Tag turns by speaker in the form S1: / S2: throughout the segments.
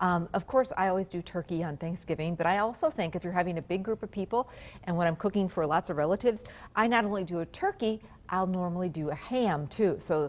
S1: Of course, I always do turkey on Thanksgiving, but I also think if you're having a big group of people and when I'm cooking for lots of relatives, I not only do a turkey, I'll normally do a ham too. So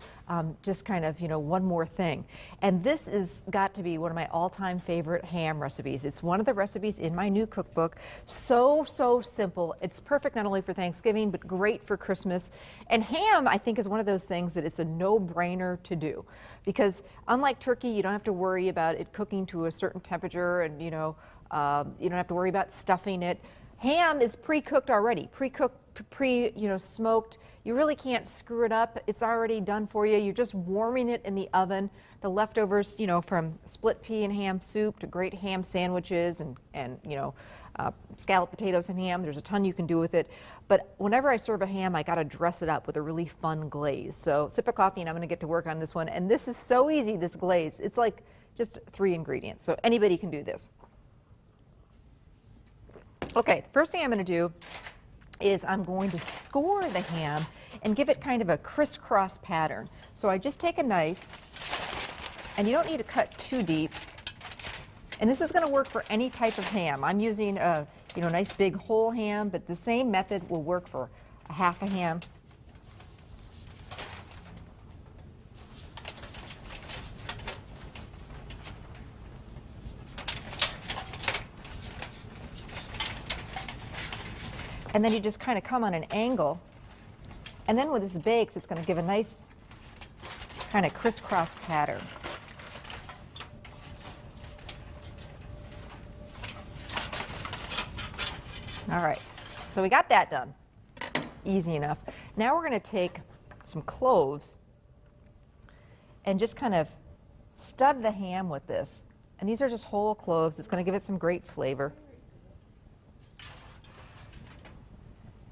S1: just kind of, one more thing. And this has got to be one of my all-time favorite ham recipes. It's one of the recipes in my new cookbook. So simple. It's perfect not only for Thanksgiving, but great for Christmas. And ham, I think, is one of those things that it's a no-brainer to do. Because unlike turkey, you don't have to worry about it cooking to a certain temperature and, you don't have to worry about stuffing it. Ham is pre-cooked already, smoked. You really can't screw it up. It's already done for you. You're just warming it in the oven. The leftovers, from split pea and ham soup to great ham sandwiches and scalloped potatoes and ham. There's a ton you can do with it. But whenever I serve a ham, I got to dress it up with a really fun glaze. So sip of coffee and I'm going to get to work on this one. And this is so easy, this glaze. It's like just 3 ingredients. So anybody can do this. Okay, the first thing I'm going to do is I'm going to score the ham and give it kind of a crisscross pattern. So I just take a knife, and you don't need to cut too deep. And this is going to work for any type of ham. I'm using a nice big whole ham, but the same method will work for a half a ham. And then you just kind of come on an angle. And then when this bakes, it's going to give a nice kind of crisscross pattern. All right, so we got that done. Easy enough. Now we're going to take some cloves and just kind of stud the ham with this. And these are just whole cloves. It's going to give it some great flavor.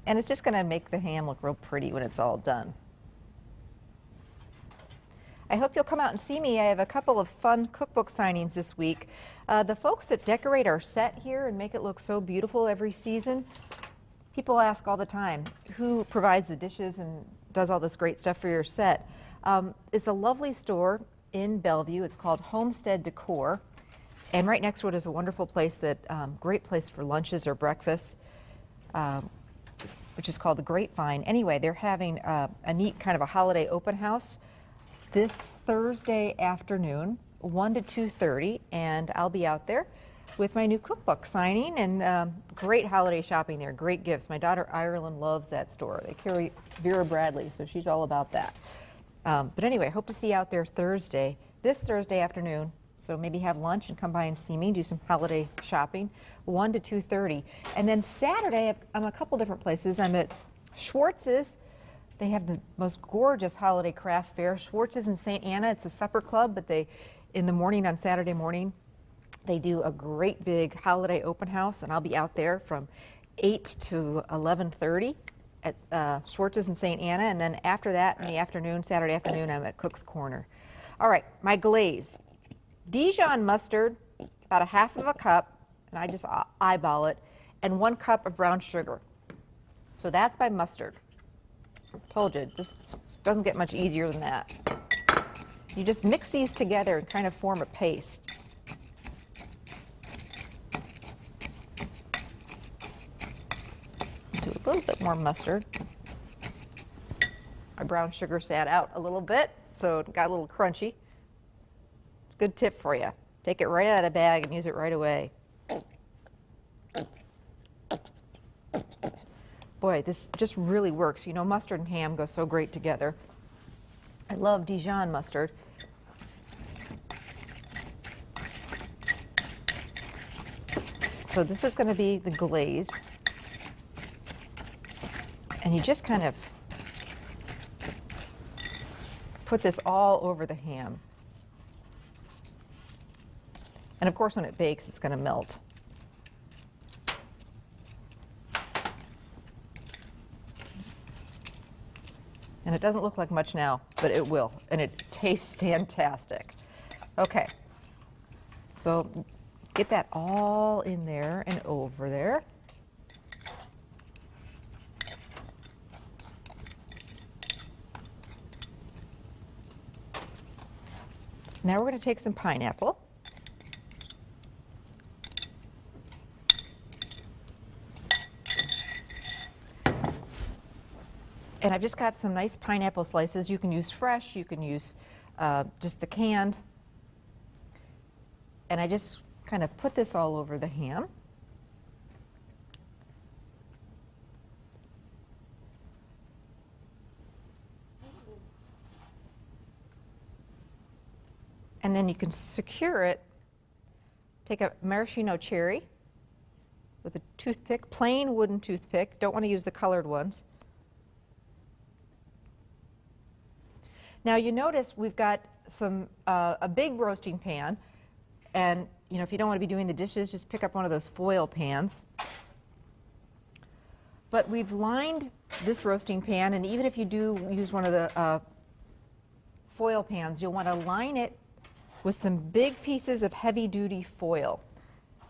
S1: And it's just going to make the ham look real pretty when it's all done. I hope you'll come out and see me. I have a couple of fun cookbook signings this week. The folks that decorate our set here and make it look so beautiful every season, people ask all the time, who provides the dishes and does all this great stuff for your set? It's a lovely store in Bellevue. It's called Homestead Decor. And right next to it is a wonderful place great place for lunches or breakfast. Which is called the Grapevine. Anyway, they're having a neat kind of a holiday open house this Thursday afternoon, 1 to 2:30, and I'll be out there with my new cookbook signing and great holiday shopping there, great gifts. My daughter Ireland loves that store. They carry Vera Bradley, so she's all about that. But anyway, hope to see you out there this Thursday afternoon. So maybe have lunch and come by and see me, do some holiday shopping, 1 to 2:30. And then Saturday, I'm a couple different places. I'm at Schwartz's. They have the most gorgeous holiday craft fair. Schwartz's in St. Anna. It's a supper club, but in the morning on Saturday morning, they do a great big holiday open house, and I'll be out there from 8 to 11:30 at Schwartz's in St. Anna. And then after that, in the afternoon, Saturday afternoon, I'm at Cook's Corner. All right, my glaze. Dijon mustard, about 1/2 cup, and I just eyeball it, and 1 cup of brown sugar. So that's my mustard. Told you, it just doesn't get much easier than that. You just mix these together and kind of form a paste. Do a little bit more mustard. My brown sugar sat out a little bit, so it got a little crunchy. Good tip for you. Take it right out of the bag and use it right away. Boy, this just really works. Mustard and ham go so great together. I love Dijon mustard. So this is going to be the glaze. And you just kind of put this all over the ham. And of course, when it bakes, it's going to melt. And it doesn't look like much now, but it will. And it tastes fantastic. Okay. So get that all in there and over there. Now we're going to take some pineapple. And I've just got some nice pineapple slices. You can use fresh, you can use just the canned. And I just kind of put this all over the ham. And then you can secure it. Take a maraschino cherry with a toothpick, plain wooden toothpick. Don't want to use the colored ones. Now you notice we've got some a big roasting pan, and you know, if you don't want to be doing the dishes, just pick up one of those foil pans. But we've lined this roasting pan, and even if you do use one of the foil pans, you'll want to line it with some big pieces of heavy-duty foil,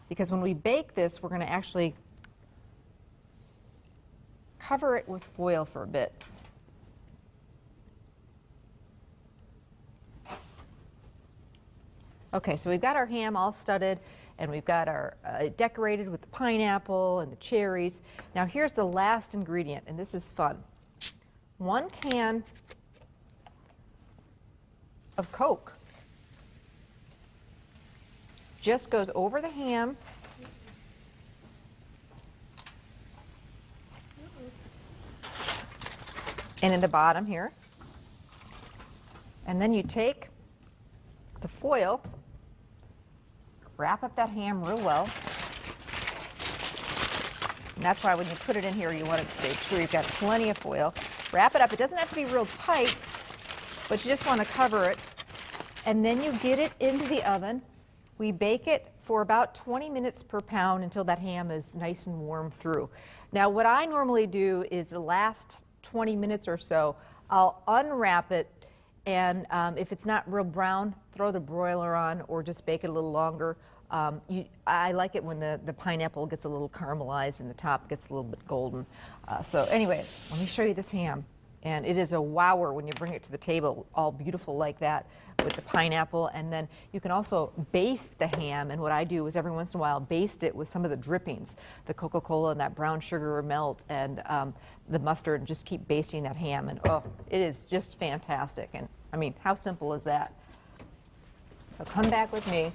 S1: because when we bake this, we're going to actually cover it with foil for a bit. Okay, so we've got our ham all studded, and we've got our decorated with the pineapple and the cherries. Now here's the last ingredient, and this is fun. 1 can of Coke. Just goes over the ham. And in the bottom here. And then you take the foil, wrap up that ham real well. And that's why when you put it in here, you want to make sure you've got plenty of foil. Wrap it up. It doesn't have to be real tight, but you just want to cover it. And then you get it into the oven. We bake it for about 20 minutes per pound until that ham is nice and warm through. Now what I normally do is the last 20 minutes or so, I'll unwrap it, and if it's not real brown, throw the broiler on or just bake it a little longer. I like it when the pineapple gets a little caramelized and the top gets a little bit golden. So anyway, let me show you this ham. And it is a wower when you bring it to the table, all beautiful like that with the pineapple. And then you can also baste the ham. And what I do is every once in a while baste it with some of the drippings, the Coca-Cola and that brown sugar melt and the mustard, and just keep basting that ham. And oh, it is just fantastic. And I mean, how simple is that? So come back with me.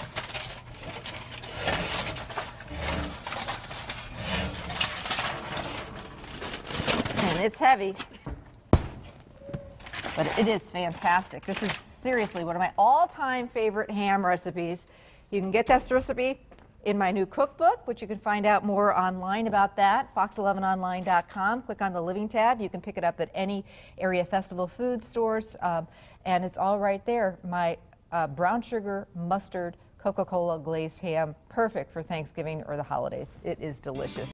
S1: And it's heavy, but it is fantastic. This is seriously one of my all-time favorite ham recipes. You can get this recipe in my new cookbook, which you can find out more online about that, fox11online.com. Click on the Living tab. You can pick it up at any area festival food stores, and it's all right there. My brown sugar, mustard, Coca-Cola glazed ham, perfect for Thanksgiving or the holidays. It is delicious.